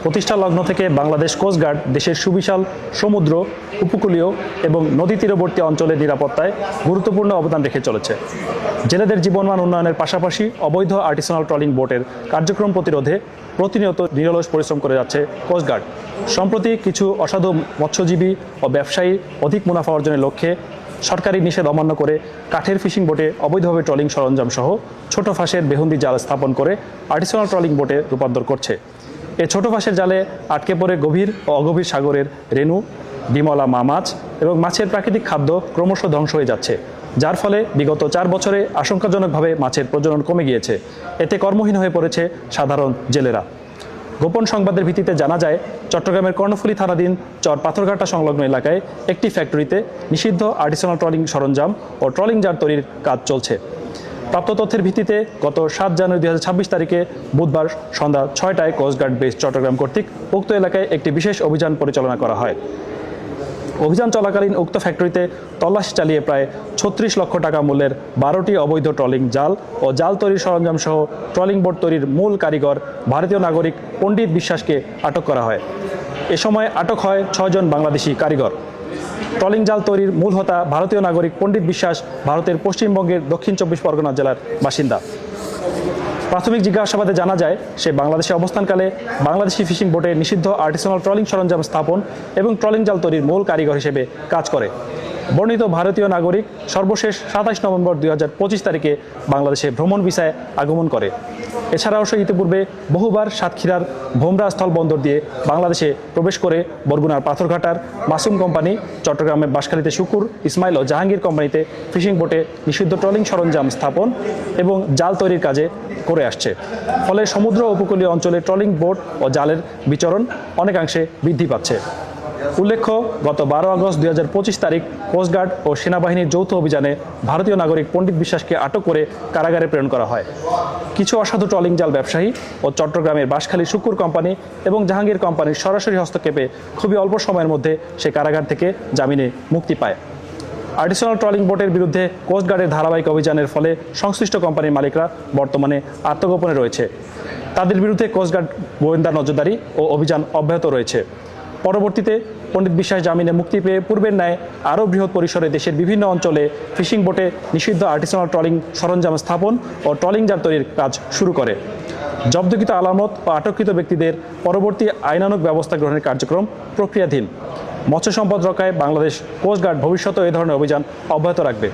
প্রতিষ্ঠা লগ্ন থেকে বাংলাদেশ কোস্টগার্ড দেশের সুবিশাল সমুদ্র, উপকূলীয় এবং নদী তীরবর্তী অঞ্চলের নিরাপত্তায় গুরুত্বপূর্ণ অবদান রেখে চলেছে। জেলেদের জীবনমান উন্নয়নের পাশাপাশি অবৈধ আর্টিসানাল ট্রলিং বোটের কার্যক্রম প্রতিরোধে প্রতিনিয়ত নিরলস পরিশ্রম করে যাচ্ছে কোস্টগার্ড। সম্প্রতি কিছু অসাধু মৎস্যজীবী ও ব্যবসায়ী অধিক মুনাফা অর্জনের লক্ষ্যে সরকারি নিষেধ অমান্য করে কাঠের ফিশিং বোটে অবৈধভাবে ট্রলিং সরঞ্জাম সহ ছোট ফাঁসের বেহুন্দি জাল স্থাপন করে আর্টিসানাল ট্রলিং বোটে রূপান্তর করছে। এই ছোট ফাঁসের জালে আটকে পড়ে গভীর ও অগভীর সাগরের রেণু, ডিমলা মাছ এবং মাছের প্রাকৃতিক খাদ্য ক্রমশ ধ্বংস হয়ে যাচ্ছে, যার ফলে বিগত 4 বছরে আশঙ্কাজনকভাবে মাছের প্রজনন কমে গিয়েছে। এতে কর্মহীন হয়ে পড়েছে সাধারণ জেলেরা। গোপন সংবাদের ভিত্তিতে জানা যায়, চট্টগ্রামের কর্ণফুলী থানাধীন চর পাথরঘাটা সংলগ্ন এলাকায় একটি ফ্যাক্টরিতে নিষিদ্ধ আর্টিসানাল ট্রলিং সরঞ্জাম ও ট্রলিং জার তৈরির কাজ চলছে। প্রাপ্ত তথ্যের ভিত্তিতে গত 7 জানুয়ারি 2026 তারিখে বুধবার সন্ধ্যা 6টায় কোস্টগার্ড বেস চট্টগ্রাম কর্তৃক উক্ত এলাকায় একটি বিশেষ অভিযান পরিচালনা করা হয়। অভিযান চলাকালীন উক্ত ফ্যাক্টরিতে তল্লাশি চালিয়ে প্রায় 36 লক্ষ টাকা মূল্যের 12টি অবৈধ ট্রলিং জাল ও জাল তৈরির সরঞ্জাম সহ ট্রলিং বোট তৈরির মূল কারিগর ভারতীয় নাগরিক পণ্ডিত বিশ্বাসকে আটক করা হয়। এ সময় আটক হয় 6 জন বাংলাদেশি কারিগর। ট্রলিং জাল তৈরির মূল হোতা ভারতীয় নাগরিক পণ্ডিত বিশ্বাস ভারতের পশ্চিমবঙ্গের দক্ষিণ 24 পরগনা জেলার বাসিন্দা। প্রাথমিক জিজ্ঞাসাবাদে জানা যায়, সে বাংলাদেশে অবস্থানকালে বাংলাদেশি ফিশিং বোটে নিষিদ্ধ আর্টিসানাল ট্রলিং সরঞ্জাম স্থাপন এবং ট্রলিং জাল তৈরির মূল কারিগর হিসেবে কাজ করে। বর্ণিত ভারতীয় নাগরিক সর্বশেষ 27 নভেম্বর 2025 তারিখে বাংলাদেশে ভ্রমণ ভিসায় আগমন করে। এছাড়াও সে ইতিপূর্বে বহুবার সাতক্ষীরার ভোমরা স্থল বন্দর দিয়ে বাংলাদেশে প্রবেশ করে বরগুনার পাথরঘাটার মাসুম কোম্পানি, চট্টগ্রামের বাঁশখালীতে শুকুর, ইসমাইল ও জাহাঙ্গীর কোম্পানিতে ফিশিং বোটে নিষিদ্ধ ট্রলিং সরঞ্জাম স্থাপন এবং জাল তৈরির কাজে করে আসছে। ফলে সমুদ্র উপকূলীয় অঞ্চলে ট্রলিং বোট ও জালের বিচরণ অনেকাংশে বৃদ্ধি পাচ্ছে। উল্লেখ্য, গত 12 আগস্ট 2025 তারিখ কোস্টগার্ড ও সেনাবাহিনীর যৌথ অভিযানে ভারতীয় নাগরিক পণ্ডিত বিশ্বাসকে আটক করে কারাগারে প্রেরণ করা হয়। কিছু অসাধু ট্রলিং জাল ব্যবসায়ী ও চট্টগ্রামের বাঁশখালী শুকুর কোম্পানি এবং জাহাঙ্গীর কোম্পানির সরাসরি হস্তক্ষেপে খুবই অল্প সময়ের মধ্যে সে কারাগার থেকে জামিনে মুক্তি পায়। আর্টিসানাল ট্রলিং বোটের বিরুদ্ধে কোস্টগার্ডের ধারাবাহিক অভিযানের ফলে সংশ্লিষ্ট কোম্পানির মালিকরা বর্তমানে আত্মগোপনে রয়েছে। তাদের বিরুদ্ধে কোস্টগার্ড গোয়েন্দা নজরদারি ও অভিযান অব্যাহত রয়েছে। পরবর্তীতে পণ্ডিত বিশ্বাস জামিনে মুক্তি পেয়ে পূর্বের ন্যায় আরও বৃহৎ পরিসরে দেশের বিভিন্ন অঞ্চলে ফিশিং বোটে নিষিদ্ধ আর্টিসানাল ট্রলিং সরঞ্জাম স্থাপন ও ট্রলিং জাল তৈরির কাজ শুরু করে। জব্দকৃত আলামত ও আটককৃত ব্যক্তিদের পরবর্তী আইনানুগ ব্যবস্থা গ্রহণের কার্যক্রম প্রক্রিয়াধীন। মৎস্য সম্পদ রক্ষায় বাংলাদেশ কোস্টগার্ড ভবিষ্যতেও এ ধরনের অভিযান অব্যাহত রাখবে।